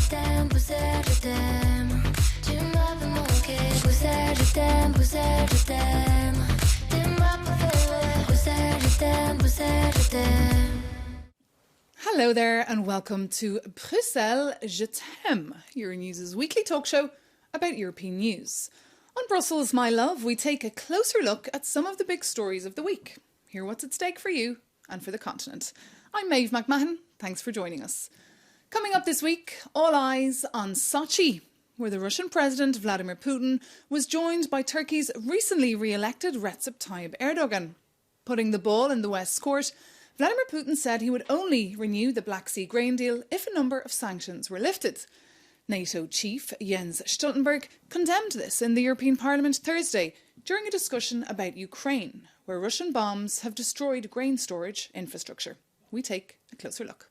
t'aime, Bruxelles, je t'aime. Tu m'as fait manquer. Bruxelles, je t'aime, Bruxelles, je t'aime. T'es ma préférée. Bruxelles, je t'aime, Bruxelles, je t'aime. Hello there and welcome to Bruxelles, je t'aime, Euronews' weekly talk show about European news. On Brussels, my love, we take a closer look at some of the big stories of the week. Hear what's at stake for you and for the continent. I'm Maeve McMahon. Thanks for joining us. Coming up this week, all eyes on Sochi, where the Russian President Vladimir Putin was joined by Turkey's recently re-elected Recep Tayyip Erdogan. Putting the ball in the West's court, Vladimir Putin said he would only renew the Black Sea grain deal if a number of sanctions were lifted. NATO chief Jens Stoltenberg condemned this in the European Parliament Thursday during a discussion about Ukraine, where Russian bombs have destroyed grain storage infrastructure. We take a closer look.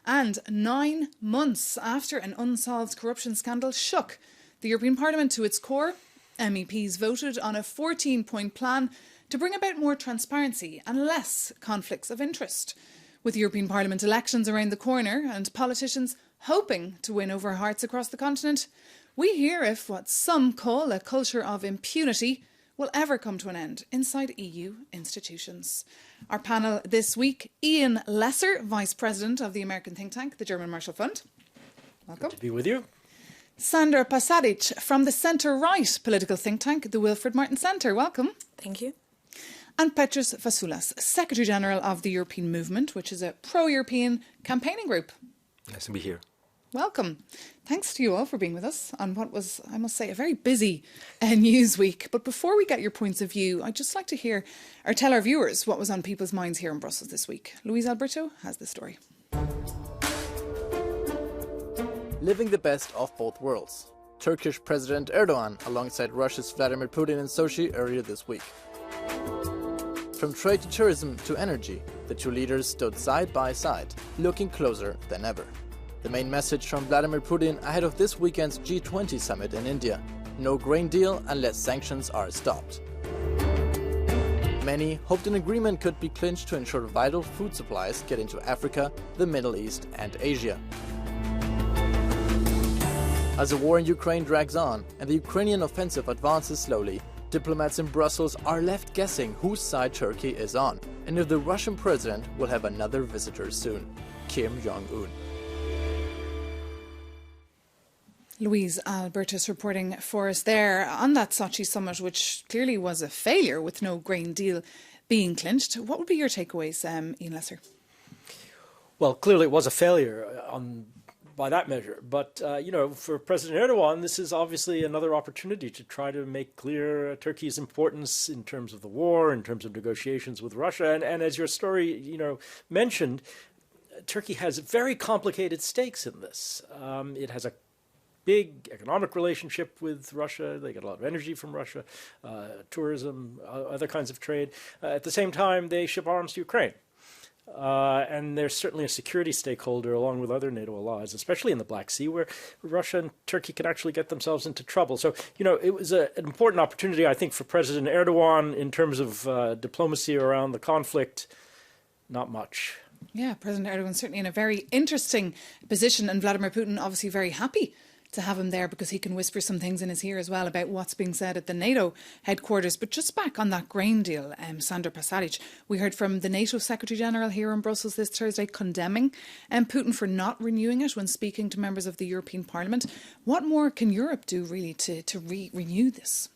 And 9 months after an unsolved corruption scandal shook the European Parliament to its core, MEPs voted on a 14-point plan to bring about more transparency and less conflicts of interest. With European Parliament elections around the corner and politicians hoping to win over hearts across the continent, we hear if what some call a culture of impunity will ever come to an end inside EU institutions. Our panel this week, Ian Lesser, Vice President of the American think tank, the German Marshall Fund. Welcome. Good to be with you. Sandra Pasadic from the centre-right political think tank, the Wilfred Martin Centre. Welcome. Thank you. And Petros Vassoulas, Secretary-General of the European Movement, which is a pro-European campaigning group. Nice to be here. Welcome. Thanks to you all for being with us on what was, I must say, a very busy news week. But before we get your points of view, I'd just like to hear or tell our viewers what was on people's minds here in Brussels this week. Luis Alberto has the story. Living the best of both worlds. Turkish President Erdogan alongside Russia's Vladimir Putin in Sochi earlier this week. From trade to tourism to energy, the two leaders stood side by side, looking closer than ever. The main message from Vladimir Putin ahead of this weekend's G20 summit in India: no grain deal unless sanctions are stopped. Many hoped an agreement could be clinched to ensure vital food supplies get into Africa, the Middle East and Asia. As the war in Ukraine drags on and the Ukrainian offensive advances slowly, diplomats in Brussels are left guessing whose side Turkey is on and if the Russian president will have another visitor soon: Jong-un. Luis Albertus reporting for us there on that Sochi summit, which clearly was a failure with no grain deal being clinched. What would be your takeaways, Ian Lesser? Well, clearly it was a failure by that measure. But, for President Erdogan, this is obviously another opportunity to try to make clear Turkey's importance in terms of the war, in terms of negotiations with Russia. And as your story, mentioned, Turkey has very complicated stakes in this. It has a big economic relationship with Russia. They get a lot of energy from Russia, tourism, other kinds of trade. At the same time, they ship arms to Ukraine. And there's certainly a security stakeholder along with other NATO allies, especially in the Black Sea, where Russia and Turkey can actually get themselves into trouble. So, it was an important opportunity, I think, for President Erdogan in terms of diplomacy around the conflict. Not much. Yeah, President Erdogan certainly in a very interesting position, and Vladimir Putin obviously very happy to have him there because he can whisper some things in his ear as well about what's being said at the NATO headquarters. But just back on that grain deal, Sandra Pasadic, we heard from the NATO Secretary-General here in Brussels this Thursday condemning Putin for not renewing it when speaking to members of the European Parliament. What more can Europe do really to renew this?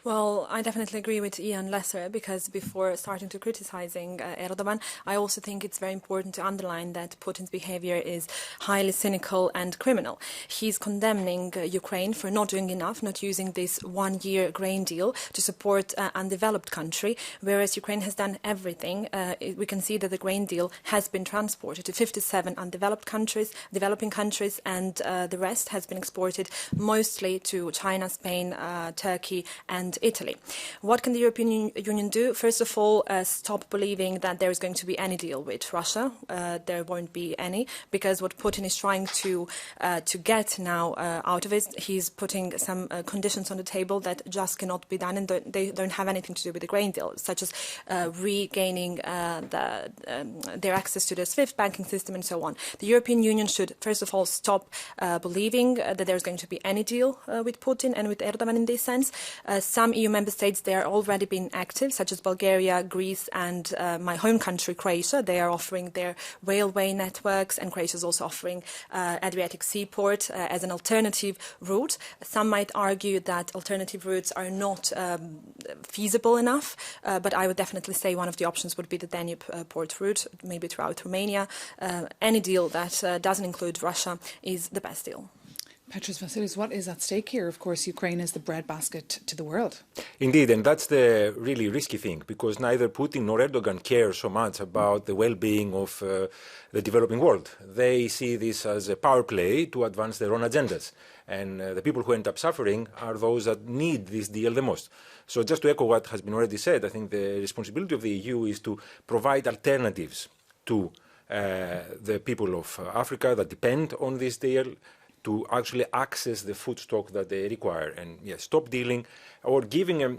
Well, I definitely agree with Ian Lesser, because before starting to criticizing Erdogan, I also think it's very important to underline that Putin's behavior is highly cynical and criminal. He's condemning Ukraine for not doing enough, not using this one-year grain deal to support an undeveloped country, whereas Ukraine has done everything. We can see that the grain deal has been transported to 57 undeveloped countries, developing countries, and the rest has been exported mostly to China, Spain, Turkey, and and Italy. What can the European Union do? First of all, stop believing that there is going to be any deal with Russia. There won't be any, because what Putin is trying to get now out of it, he's putting some conditions on the table that just cannot be done, and they don't have anything to do with the grain deal, such as regaining their access to the SWIFT banking system and so on. The European Union should, first of all, stop believing that there's going to be any deal with Putin and with Erdogan in this sense. Some EU member states, they are already being active, such as Bulgaria, Greece, and my home country, Croatia. They are offering their railway networks, and Croatia is also offering Adriatic seaport as an alternative route. Some might argue that alternative routes are not feasible enough, but I would definitely say one of the options would be the Danube port route, maybe throughout Romania. Any deal that doesn't include Russia is the best deal. Petros Vassilios, what is at stake here? Of course, Ukraine is the breadbasket to the world. Indeed, and that's the really risky thing, because neither Putin nor Erdogan care so much about the well-being of the developing world. They see this as a power play to advance their own agendas. And the people who end up suffering are those that need this deal the most. So just to echo what has been already said, I think the responsibility of the EU is to provide alternatives to the people of Africa that depend on this deal, to actually access the food stock that they require, and yes, stop dealing or giving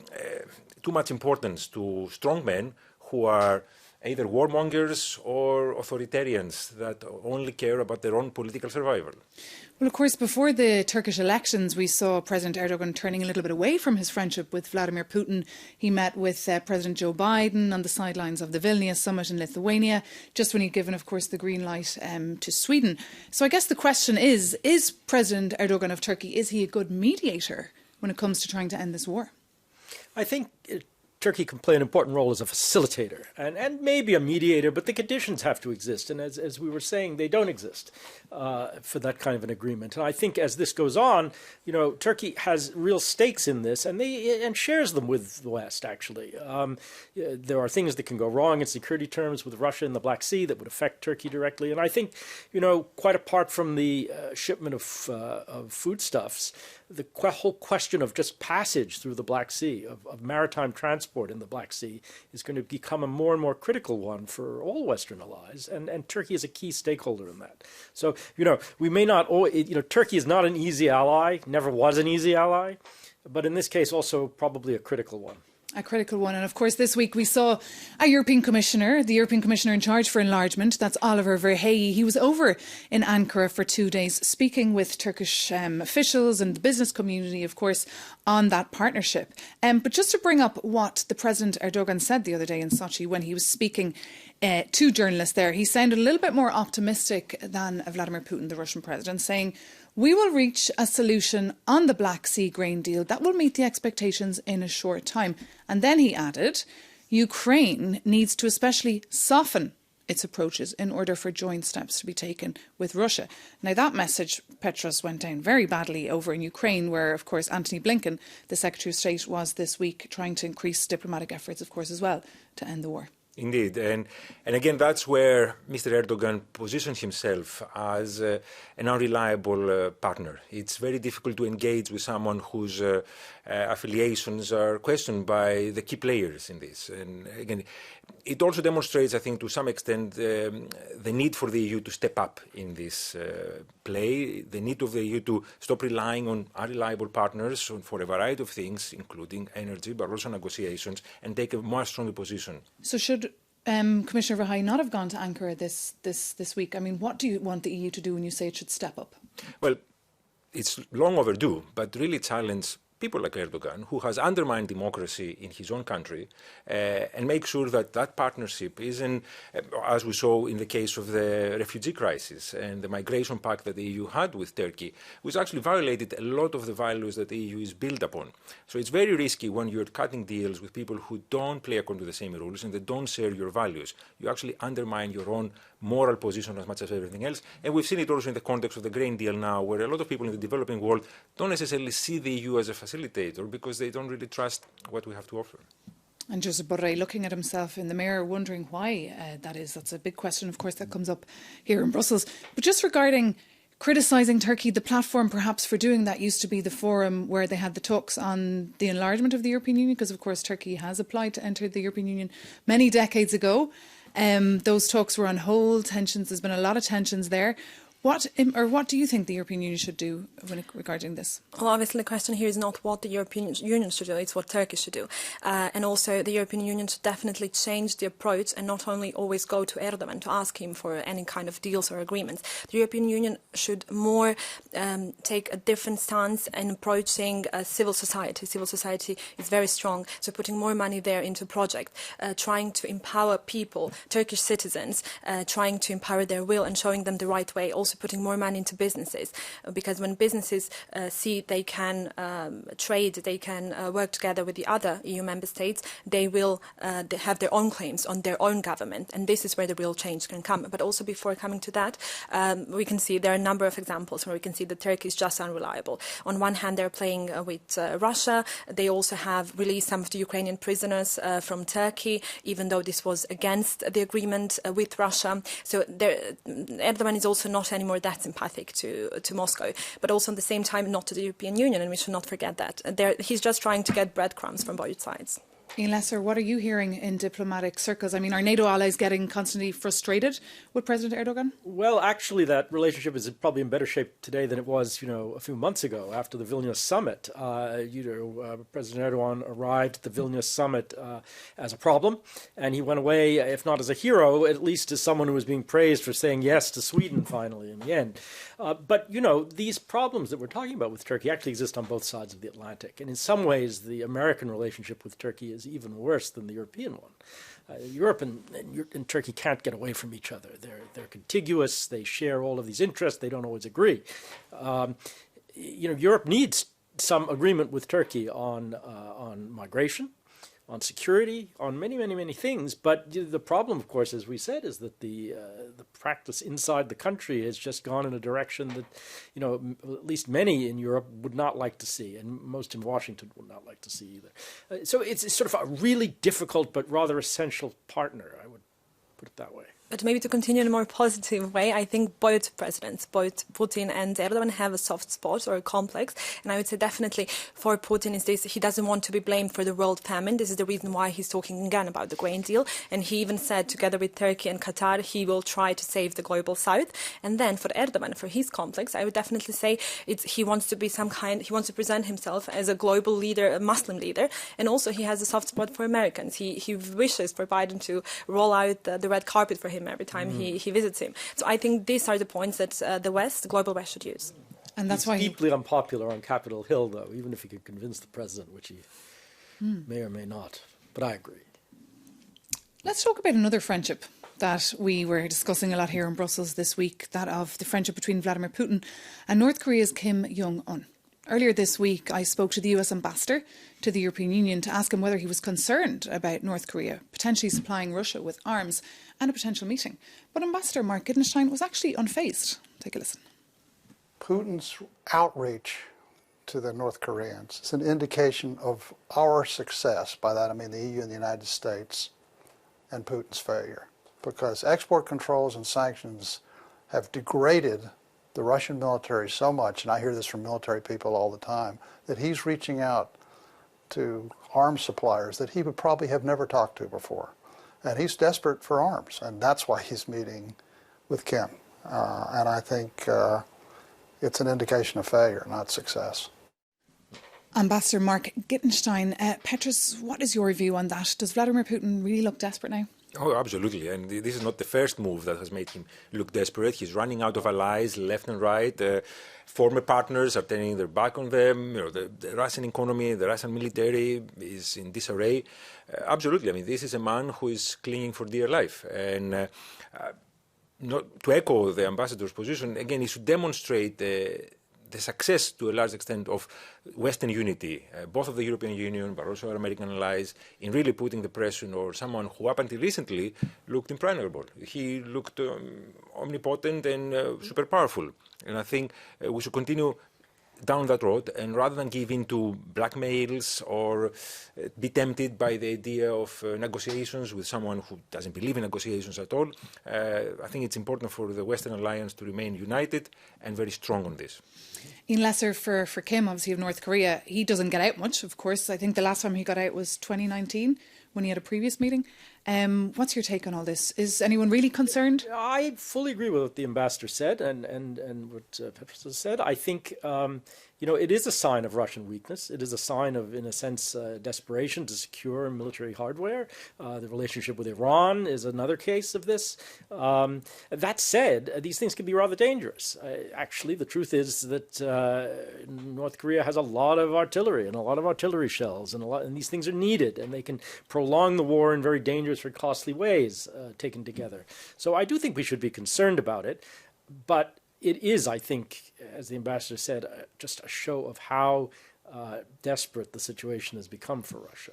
too much importance to strong men who are either warmongers or authoritarians that only care about their own political survival. Well, of course, before the Turkish elections, we saw President Erdogan turning a little bit away from his friendship with Vladimir Putin. He met with President Joe Biden on the sidelines of the Vilnius summit in Lithuania, just when he'd given, of course, the green light to Sweden. So I guess the question is President Erdogan of Turkey, is he a good mediator when it comes to trying to end this war? I think Turkey can play an important role as a facilitator and maybe a mediator, but the conditions have to exist. And as we were saying, they don't exist for that kind of an agreement. And I think as this goes on, Turkey has real stakes in this and shares them with the West, actually. There are things that can go wrong in security terms with Russia in the Black Sea that would affect Turkey directly. And I think, quite apart from the shipment of foodstuffs, the whole question of just passage through the Black Sea, of maritime transport in the Black Sea, is going to become a more and more critical one for all Western allies, and Turkey is a key stakeholder in that. So, we may not, Turkey is not an easy ally, never was an easy ally, but in this case also probably a critical one. A critical one. And of course, this week we saw the European Commissioner in charge for enlargement, that's Oliver Verhey. He was over in Ankara for 2 days speaking with Turkish officials and the business community, of course, on that partnership. But just to bring up what the President Erdogan said the other day in Sochi when he was speaking to journalists there, he sounded a little bit more optimistic than Vladimir Putin, the Russian president, saying, "We will reach a solution on the Black Sea grain deal that will meet the expectations in a short time." And then he added, Ukraine needs to especially soften its approaches in order for joint steps to be taken with Russia. Now, that message, Petros, went down very badly over in Ukraine, where, of course, Antony Blinken, the Secretary of State, was this week trying to increase diplomatic efforts, of course, as well, to end the war. Indeed, and again, that's where Mr. Erdogan positions himself as an unreliable partner. It's very difficult to engage with someone whose affiliations are questioned by the key players in this. And again, it also demonstrates, I think, to some extent, the need for the EU to step up in this play, the need of the EU to stop relying on unreliable partners for a variety of things, including energy, but also negotiations, and take a more stronger position. So should Commissioner Verhey not have gone to Ankara this week? I mean, what do you want the EU to do when you say it should step up? Well, it's long overdue, but really challenge people like Erdogan, who has undermined democracy in his own country, and make sure that that partnership isn't, as we saw in the case of the refugee crisis and the migration pact that the EU had with Turkey, which actually violated a lot of the values that the EU is built upon. So it's very risky when you're cutting deals with people who don't play according to the same rules and they don't share your values. You actually undermine your own moral position as much as everything else. And we've seen it also in the context of the grain deal now, where a lot of people in the developing world don't necessarily see the EU as a facilitator because they don't really trust what we have to offer. And Josep Borrell looking at himself in the mirror, wondering why that is. That's a big question, of course, that comes up here in Brussels. But just regarding criticising Turkey. The platform perhaps for doing that used to be the forum where they had the talks on the enlargement of the European Union, because of course Turkey has applied to enter the European Union many decades ago. Those talks were on hold. There's been a lot of tensions there. What do you think the European Union should do regarding this? Well, obviously the question here is not what the European Union should do, it's what Turkey should do. And also the European Union should definitely change the approach and not only always go to Erdogan to ask him for any kind of deals or agreements. The European Union should more take a different stance in approaching civil society. Civil society is very strong, so putting more money there into projects, trying to empower people, Turkish citizens, trying to empower their will and showing them the right way. Also putting more money into businesses, because when businesses see they can trade, they can work together with the other EU member states, they will have their own claims on their own government, and this is where the real change can come. But also before coming to that, we can see there are a number of examples where we can see that Turkey is just unreliable. On one hand, they're playing with Russia. They also have released some of the Ukrainian prisoners from Turkey, even though this was against the agreement with Russia. So Erdogan is also not anymore that sympathetic to Moscow, but also at the same time not to the European Union, and we should not forget that. He's just trying to get breadcrumbs from both sides. Ian Lesser, what are you hearing in diplomatic circles? I mean, are NATO allies getting constantly frustrated with President Erdogan? Well, actually, that relationship is probably in better shape today than it was, a few months ago after the Vilnius summit. President Erdogan arrived at the Vilnius summit as a problem, and he went away, if not as a hero, at least as someone who was being praised for saying yes to Sweden finally in the end. But these problems that we're talking about with Turkey actually exist on both sides of the Atlantic, and in some ways, the American relationship with Turkey is even worse than the European one. Europe and Turkey can't get away from each other. They're contiguous. They share all of these interests. They don't always agree. Europe needs some agreement with Turkey on migration, on security, on many, many, many things. But the problem, of course, as we said, is that the practice inside the country has just gone in a direction that, at least many in Europe would not like to see, and most in Washington would not like to see either. So it's sort of a really difficult but rather essential partner, I would put it that way. But maybe to continue in a more positive way, I think both presidents, both Putin and Erdogan, have a soft spot or a complex. And I would say definitely for Putin is this, he doesn't want to be blamed for the world famine. This is the reason why he's talking again about the grain deal. And he even said, together with Turkey and Qatar, he will try to save the global south. And then for Erdogan, for his complex, I would definitely say he wants to be he wants to present himself as a global leader, a Muslim leader. And also he has a soft spot for Americans. He wishes for Biden to roll out the red carpet for him every time he visits him. So I think these are the points that the global West should use. And that's why he's deeply unpopular on Capitol Hill, though, even if he could convince the president, which he may or may not. But I agree. Let's talk about another friendship that we were discussing a lot here in Brussels this week, that of the friendship between Vladimir Putin and North Korea's Kim Jong-un. Earlier this week, I spoke to the US ambassador to the European Union to ask him whether he was concerned about North Korea potentially supplying Russia with arms and a potential meeting. But Ambassador Mark Gittenstein was actually unfazed. Take a listen. Putin's outreach to the North Koreans is an indication of our success. By that I mean the EU and the United States, and Putin's failure. Because export controls and sanctions have degraded the Russian military so much, and I hear this from military people all the time, that he's reaching out to arms suppliers that he would probably have never talked to before. And he's desperate for arms, and that's why he's meeting with Kim. And I think it's an indication of failure, not success. Ambassador Mark Gittenstein, Petrus, what is your view on that? Does Vladimir Putin really look desperate now? Oh, absolutely. And this is not the first move that has made him look desperate. He's running out of allies left and right. Former partners are turning their back on them. The Russian economy, the Russian military is in disarray. Absolutely. I mean, this is a man who is clinging for dear life. And to echo the ambassador's position, again, he should demonstrate the success to a large extent of Western unity, both of the European Union, but also our American allies, in really putting the pressure on someone who up until recently looked impregnable. He looked omnipotent and super powerful. And I think we should continue down that road, and rather than give in to blackmails or be tempted by the idea of negotiations with someone who doesn't believe in negotiations at all, I think it's important for the Western alliance to remain united and very strong on this. Ian Lesser, for Kim, obviously of North Korea, he doesn't get out much, of course. I think the last time he got out was 2019 when he had a previous meeting. What's your take on all this? Is anyone really concerned? I fully agree with what the ambassador said and what Petros said. I think, it is a sign of Russian weakness. It is a sign of, in a sense, desperation to secure military hardware. The relationship with Iran is another case of this. That said, these things can be rather dangerous. Actually, the truth is that North Korea has a lot of artillery and a lot of artillery shells, and these things are needed, and they can prolong the war in very dangerous or costly ways taken together. So I do think we should be concerned about it, but it is, I think, as the ambassador said, just a show of how desperate the situation has become for Russia.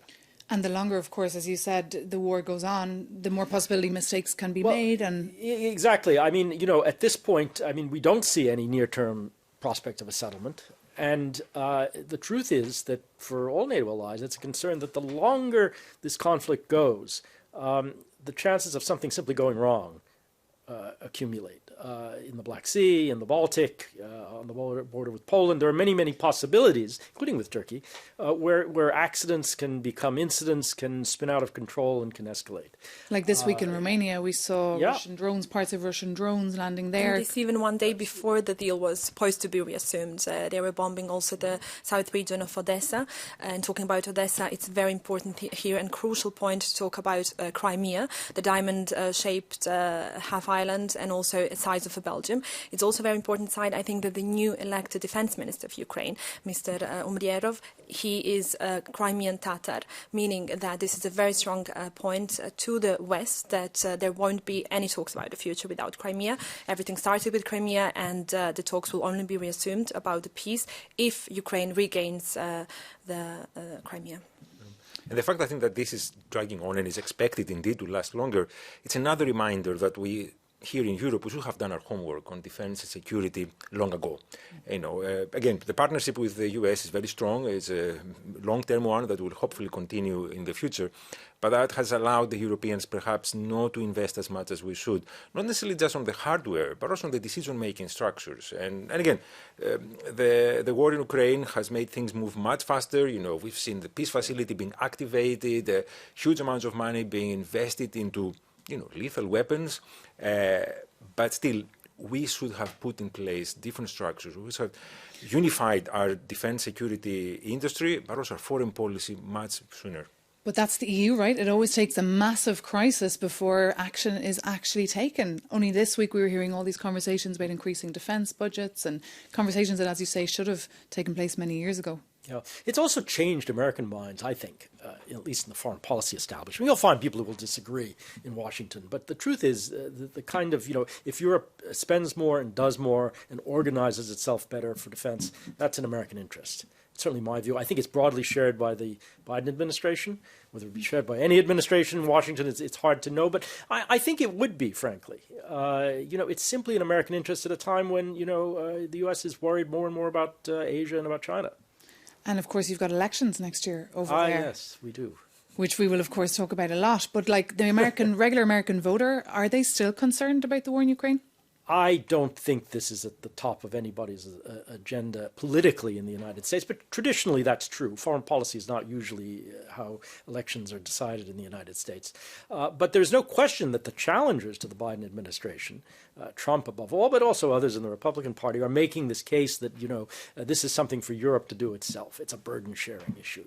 And the longer, of course, as you said, the war goes on, the more possibility mistakes can be made. And exactly. I mean, at this point, we don't see any near-term prospect of a settlement. And the truth is that for all NATO allies, it's a concern that the longer this conflict goes, the chances of something simply going wrong accumulate. In the Black Sea, in the Baltic, on the border with Poland, there are many, many possibilities, including with Turkey, where accidents can become incidents, can spin out of control and can escalate. Like this week in Romania, we saw Russian drones, parts of Russian drones landing there. And this even one day before the deal was supposed to be reassumed. They were bombing also the south region of Odessa. And talking about Odessa, it's very important here and crucial point to talk about Crimea, the diamond-shaped half island, and also a size of Belgium. It's also a very important side. I think that the new elected defense minister of Ukraine, Mr. Umryerov, he is a Crimean Tatar, meaning that this is a very strong point to the West that there won't be any talks about the future without Crimea. Everything started with Crimea, and the talks will only be reassumed about the peace if Ukraine regains the Crimea. And the fact, I think, that this is dragging on and is expected indeed to last longer, it's another reminder that we here in Europe, we should have done our homework on defense and security long ago. Again, the partnership with the US is very strong. It's a long-term one that will hopefully continue in the future. But that has allowed the Europeans perhaps not to invest as much as we should, not necessarily just on the hardware, but also on the decision-making structures. And again, the war in Ukraine has made things move much faster. We've seen the peace facility being activated, huge amounts of money being invested into lethal weapons, but still, we should have put in place different structures. We should have unified our defense security industry, but also our foreign policy much sooner. But that's the EU, right? It always takes a massive crisis before action is actually taken. Only this week we were hearing all these conversations about increasing defence budgets and conversations that, as you say, should have taken place many years ago. Yeah, it's also changed American minds, I think, at least in the foreign policy establishment. You'll find people who will disagree in Washington. But the truth is, the kind of, if Europe spends more and does more and organizes itself better for defense, that's an American interest. It's certainly my view. I think it's broadly shared by the Biden administration. Whether it be shared by any administration in Washington, it's hard to know. But I think it would be, frankly. It's simply an American interest at a time when, the U.S. is worried more and more about Asia and about China. And, of course, you've got elections next year over there. Yes, we do. Which we will, of course, talk about a lot. But, like, the regular American voter, are they still concerned about the war in Ukraine? I don't think this is at the top of anybody's agenda politically in the United States, but traditionally that's true. Foreign policy is not usually how elections are decided in the United States. But there's no question that the challengers to the Biden administration, Trump above all, but also others in the Republican Party, are making this case that, this is something for Europe to do itself. It's a burden-sharing issue.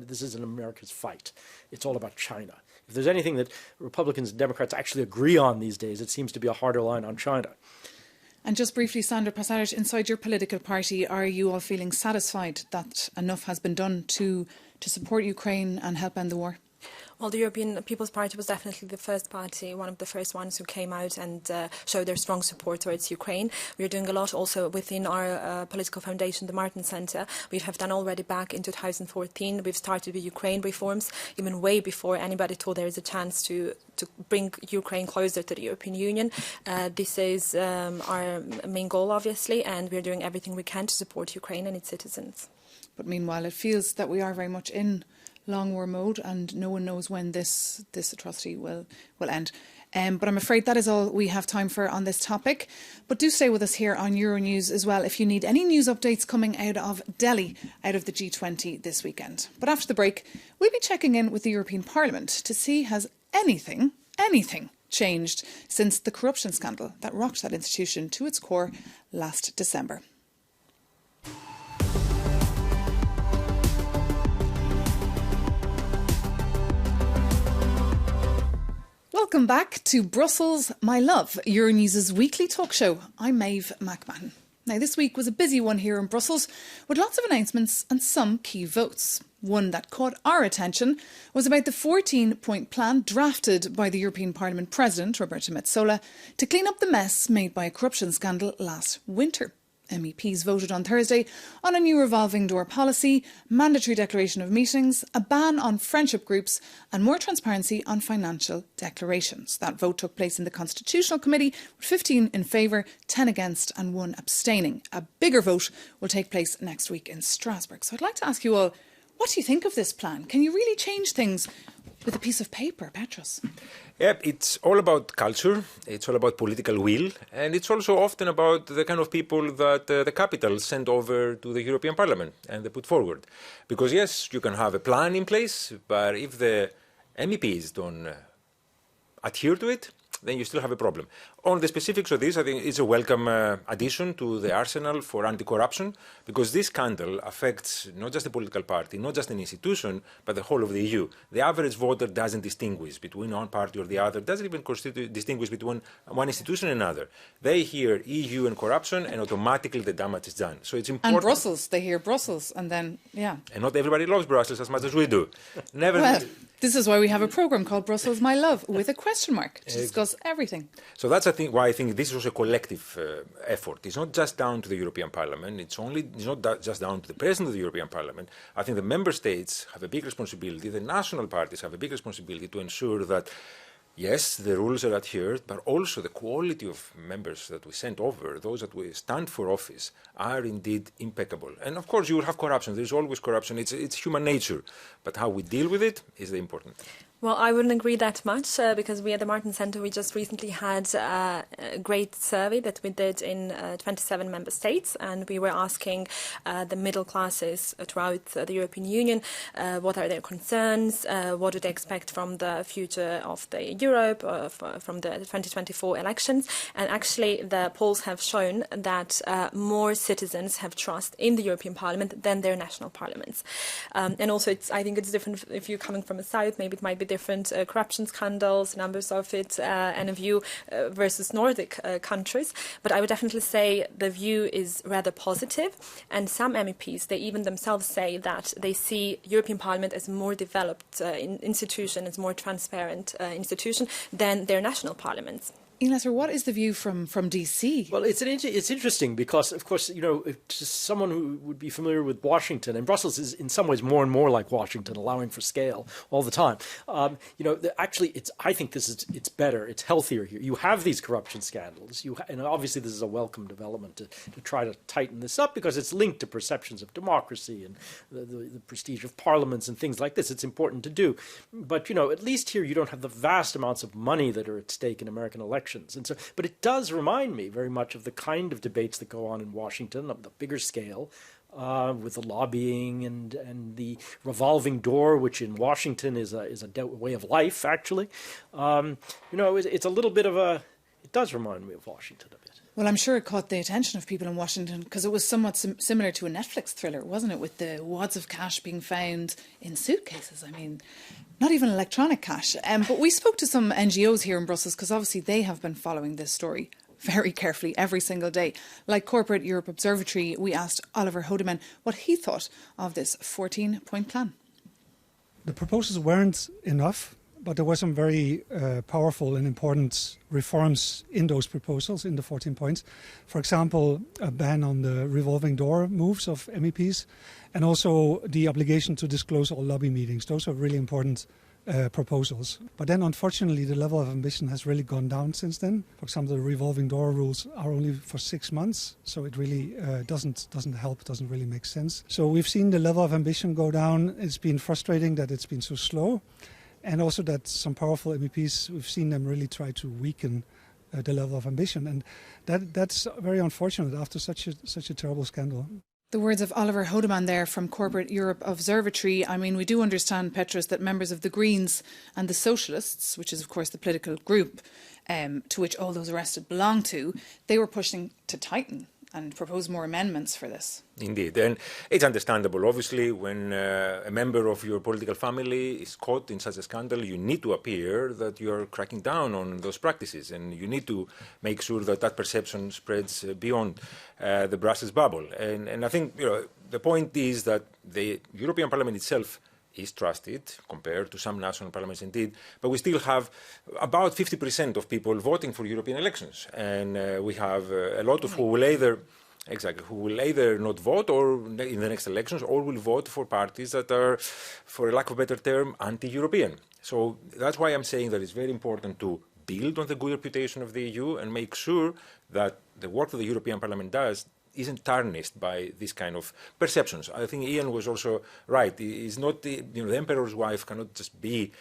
This isn't America's fight. It's all about China. If there's anything that Republicans and Democrats actually agree on these days, it seems to be a harder line on China. And just briefly, Sandra Pasaric, inside your political party, are you all feeling satisfied that enough has been done to support Ukraine and help end the war? Well, the European People's Party was definitely the first party, one of the first ones who came out and showed their strong support towards Ukraine. We're doing a lot also within our political foundation, the Martin Center. We have done already back in 2014. We've started with Ukraine reforms, even way before anybody thought there is a chance to bring Ukraine closer to the European Union. This is our main goal, obviously, and we're doing everything we can to support Ukraine and its citizens. But meanwhile, it feels that we are very much in long war mode, and no one knows when this atrocity will end. But I'm afraid that is all we have time for on this topic. But do stay with us here on Euronews as well if you need any news updates coming out of Delhi, out of the G20 this weekend. But after the break, we'll be checking in with the European Parliament to see has anything changed since the corruption scandal that rocked that institution to its core last December. Welcome back to Brussels, My Love, Euronews' weekly talk show. I'm Maeve McMahon. Now, this week was a busy one here in Brussels with lots of announcements and some key votes. One that caught our attention was about the 14-point plan drafted by the European Parliament President, Roberta Metsola, to clean up the mess made by a corruption scandal last winter. MEPs voted on Thursday on a new revolving door policy, mandatory declaration of meetings, a ban on friendship groups and more transparency on financial declarations. That vote took place in the Constitutional Committee with 15 in favour, 10 against and 1 abstaining. A bigger vote will take place next week in Strasbourg. So I'd like to ask you all, what do you think of this plan? Can you really change things with a piece of paper, Petros? Yeah, it's all about culture, it's all about political will, and it's also often about the kind of people that the capital send over to the European Parliament and they put forward. Because yes, you can have a plan in place, but if the MEPs don't adhere to it, then you still have a problem. On the specifics of this, I think it's a welcome addition to the arsenal for anti-corruption, because this scandal affects not just a political party, not just an institution, but the whole of the EU. The average voter doesn't distinguish between one party or the other, doesn't even distinguish between one institution and another. They hear EU and corruption, and automatically the damage is done. So it's important. And Brussels, they hear Brussels, and then, yeah. And not everybody loves Brussels as much as we do. Well, this is why we have a programme called Brussels, My Love, with a question mark to discuss everything. So that's why I think this is also a collective effort. It's not just down to the European Parliament. It's not just down to the President of the European Parliament. I think the Member States have a big responsibility. The national parties have a big responsibility to ensure that, yes, the rules are adhered, but also the quality of members that we send over, those that we stand for office, are indeed impeccable. And of course, you will have corruption. There's always corruption. It's human nature. But how we deal with it is the important thing. Well, I wouldn't agree that much because we at the Martin Center, we just recently had a great survey that we did in 27 member states, and we were asking the middle classes throughout the European Union what are their concerns, what do they expect from the future of the Europe, from the 2024 elections. And actually the polls have shown that more citizens have trust in the European Parliament than their national parliaments. And also I think it's different if you're coming from the south, maybe it might be different corruption scandals, numbers of it, and a view versus Nordic countries. But I would definitely say the view is rather positive. And some MEPs, they even themselves say that they see European Parliament as a more developed institution, as a more transparent institution than their national parliaments. Ian Lesser, what is the view from DC? Well, it's interesting because, of course, to someone who would be familiar with Washington, and Brussels is in some ways more and more like Washington, allowing for scale all the time. Actually, I think it's better, it's healthier here. You have these corruption scandals, and obviously this is a welcome development to try to tighten this up because it's linked to perceptions of democracy and the prestige of parliaments and things like this. It's important to do, but at least here you don't have the vast amounts of money that are at stake in American elections. And so, but it does remind me very much of the kind of debates that go on in Washington, of the bigger scale, with the lobbying and the revolving door, which in Washington is a way of life, actually. It's a little bit of it does remind me of Washington a bit. Well, I'm sure it caught the attention of people in Washington because it was somewhat similar to a Netflix thriller, wasn't it? With the wads of cash being found in suitcases. I mean, not even electronic cash. But we spoke to some NGOs here in Brussels because obviously they have been following this story very carefully every single day. Like Corporate Europe Observatory, we asked Oliver Hodeman what he thought of this 14-point plan. The proposals weren't enough, but there were some very powerful and important reforms in those proposals, in the 14 points. For example, a ban on the revolving door moves of MEPs, and also the obligation to disclose all lobby meetings. Those are really important proposals. But then, unfortunately, the level of ambition has really gone down since then. For example, the revolving door rules are only for 6 months, so it really doesn't help, doesn't really make sense. So we've seen the level of ambition go down. It's been frustrating that it's been so slow, and also that some powerful MEPs, we've seen them really try to weaken the level of ambition, and that's very unfortunate after such a terrible scandal. The words of Oliver Hodeman there from Corporate Europe Observatory. I mean, we do understand, Petros, that members of the Greens and the Socialists, which is of course the political group to which all those arrested belong to, they were pushing to tighten and propose more amendments for this. Indeed, and it's understandable. Obviously, when a member of your political family is caught in such a scandal, you need to appear that you are cracking down on those practices, and you need to make sure that that perception spreads beyond the Brussels bubble. And I think the point is that the European Parliament itself is trusted compared to some national parliaments indeed, but we still have about 50% of people voting for European elections, and we have a lot of who will either not vote or in the next elections, or will vote for parties that are, for a lack of a better term, anti-European. So that's why I'm saying that it's very important to build on the good reputation of the EU and make sure that the work that the European Parliament does isn't tarnished by this kind of perceptions. I think Ian was also right. It's not the emperor's wife cannot just be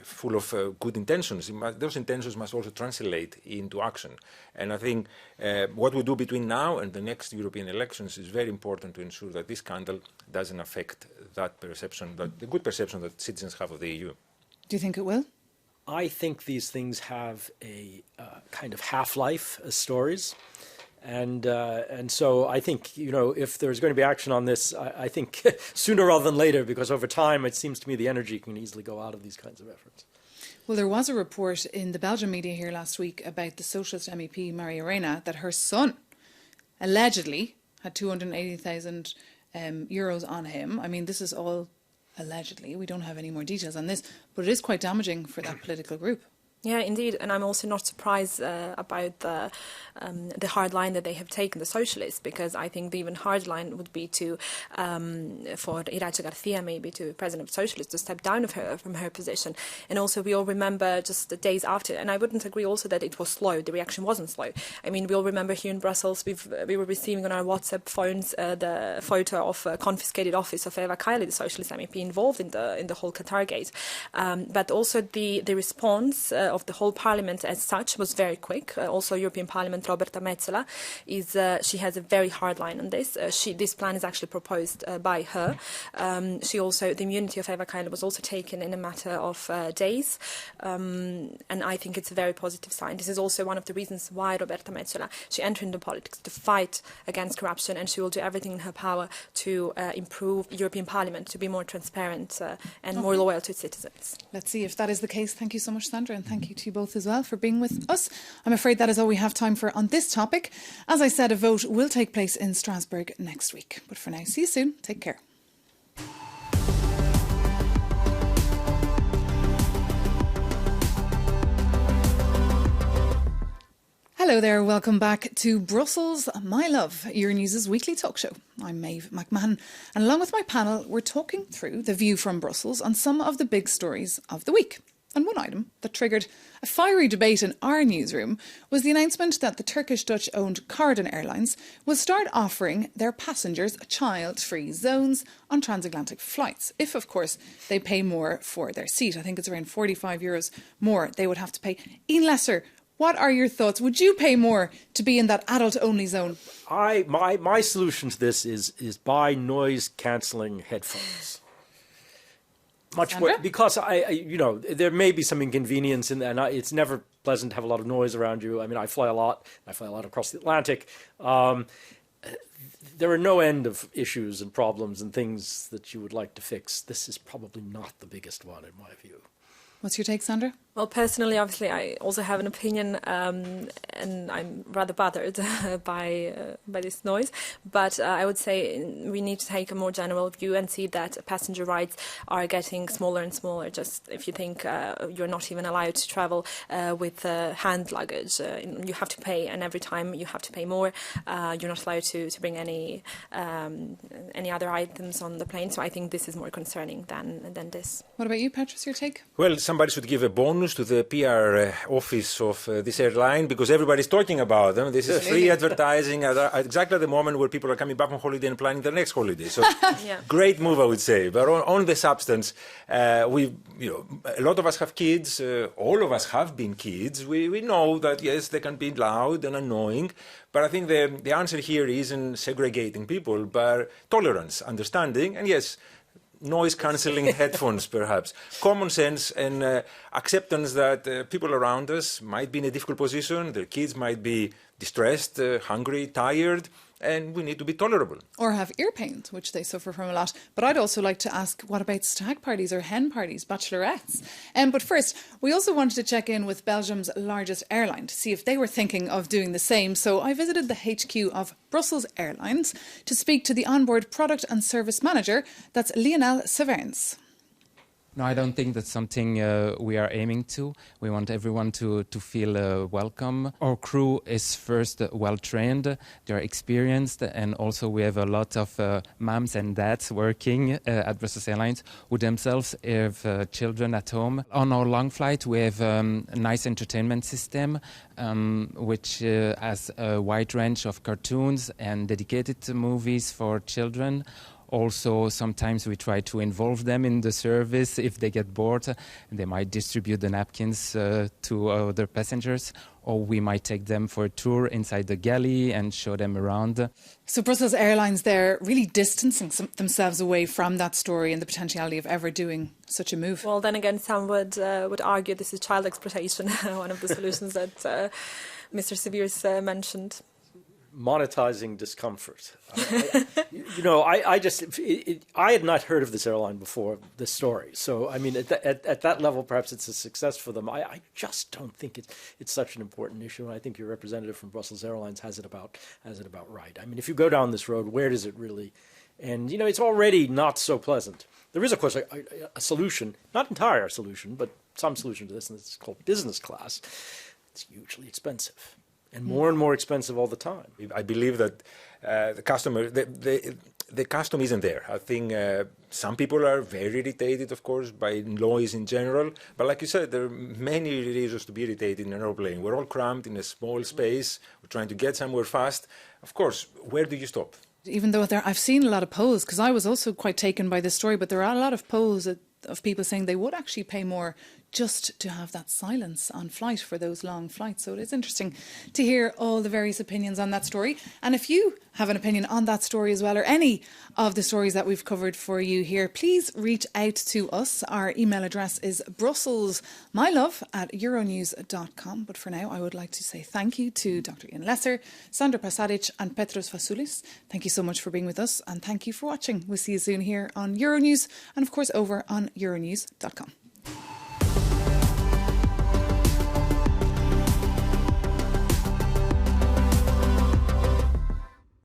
full of good intentions. Those intentions must also translate into action. And I think what we do between now and the next European elections is very important to ensure that this scandal doesn't affect that perception, the good perception that citizens have of the EU. Do you think it will? I think these things have a kind of half-life as stories. And so I think, if there's going to be action on this, I think sooner rather than later, because over time it seems to me the energy can easily go out of these kinds of efforts. Well, there was a report in the Belgian media here last week about the Socialist MEP Maria Reina that her son allegedly had 280,000 euros on him. I mean, this is all allegedly. We don't have any more details on this, but it is quite damaging for that political group. Yeah, indeed, and I'm also not surprised about the hard line that they have taken, the socialists, because I think the even hard line would be to for Irache Garcia, maybe to President of Socialists, to step down from her position. And also, we all remember just the days after, and I wouldn't agree also that it was slow. The reaction wasn't slow. I mean, we all remember here in Brussels, we were receiving on our WhatsApp phones the photo of a confiscated office of Eva Kaili, the Socialist MEP, involved in the whole Qatar gate. But also the response of the whole Parliament as such was very quick. Also, European Parliament Roberta Metsola she has a very hard line on this. This plan is actually proposed by her. The immunity of Eva Kaili was also taken in a matter of days, and I think it's a very positive sign. This is also one of the reasons why Roberta Metsola she entered into politics, to fight against corruption, and she will do everything in her power to improve European Parliament to be more transparent and more loyal to its citizens. Let's see if that is the case. Thank you so much, Sandra, and thank you to you both as well for being with us. I'm afraid that is all we have time for on this topic. As I said, a vote will take place in Strasbourg next week. But for now, see you soon. Take care. Hello there, welcome back to Brussels, My Love, Euronews' weekly talk show. I'm Maeve McMahon, and along with my panel, we're talking through the view from Brussels on some of the big stories of the week. And one item that triggered a fiery debate in our newsroom was the announcement that the Turkish-Dutch-owned Corridor Airlines will start offering their passengers child-free zones on transatlantic flights, if, of course, they pay more for their seat. I think it's around €45 more they would have to pay. Ian Lesser, what are your thoughts? Would you pay more to be in that adult-only zone? My solution to this is buy noise-cancelling headphones. Much more, because there may be some inconvenience in that, and it's never pleasant to have a lot of noise around you. I mean, I fly a lot across the Atlantic. There are no end of issues and problems and things that you would like to fix. This is probably not the biggest one, in my view. What's your take, Sandra? Well, personally, obviously, I also have an opinion, and I'm rather bothered by this noise. But I would say we need to take a more general view and see that passenger rights are getting smaller and smaller. Just if you think you're not even allowed to travel with hand luggage, you have to pay, and every time you have to pay more. You're not allowed to bring any other items on the plane. So I think this is more concerning than this. What about you, Petrus? Your take? Well, somebody should give a bonus to the PR office of this airline because everybody's talking about them. This is free advertising at exactly at the moment where people are coming back from holiday and planning their next holiday. So great move, I would say. But on the substance, a lot of us have kids. All of us have been kids. We know that, yes, they can be loud and annoying. But I think the answer here isn't segregating people, but tolerance, understanding, and yes, noise-cancelling headphones, perhaps. Common sense and acceptance that people around us might be in a difficult position. Their kids might be distressed, hungry, tired, and we need to be tolerable. Or have ear pains, which they suffer from a lot. But I'd also like to ask, what about stag parties or hen parties, bachelorettes? But first, we also wanted to check in with Belgium's largest airline to see if they were thinking of doing the same. So I visited the HQ of Brussels Airlines to speak to the onboard product and service manager. That's Lionel Severns. No, I don't think that's something we are aiming to. We want everyone to feel welcome. Our crew is first well-trained, they're experienced, and also we have a lot of moms and dads working at Brussels Airlines who themselves have children at home. On our long flight, we have a nice entertainment system, which has a wide range of cartoons and dedicated movies for children. Also, sometimes we try to involve them in the service. If they get bored, they might distribute the napkins to other passengers, or we might take them for a tour inside the galley and show them around. So Brussels Airlines, they're really distancing themselves away from that story and the potentiality of ever doing such a move. Well, then again, some would argue this is child exploitation, one of the solutions that Mr. Severns mentioned. Monetizing discomfort. I had not heard of this airline before this story. So, I mean, at that level, perhaps it's a success for them. I just don't think it's such an important issue. And I think your representative from Brussels Airlines has it about right. I mean, if you go down this road, where does it really end? It's already not so pleasant. There is, of course, a solution, not entire solution, but some solution to this, and it's called business class. It's hugely expensive. And more expensive all the time. I believe that the custom isn't there. I think some people are very irritated, of course, by noise in general. But like you said, there are many reasons to be irritated in an airplane. We're all cramped in a small space. We're trying to get somewhere fast. Of course, where do you stop? Even though I've seen a lot of polls, because I was also quite taken by this story, but there are a lot of polls of people saying they would actually pay more just to have that silence on flight for those long flights. So it is interesting to hear all the various opinions on that story. And if you have an opinion on that story as well, or any of the stories that we've covered for you here, please reach out to us. Our email address is brusselsmylove@euronews.com. But for now, I would like to say thank you to Dr. Ian Lesser, Sandra Pasadic and Petros Fasoulis. Thank you so much for being with us, and thank you for watching. We'll see you soon here on Euronews and, of course, over on euronews.com.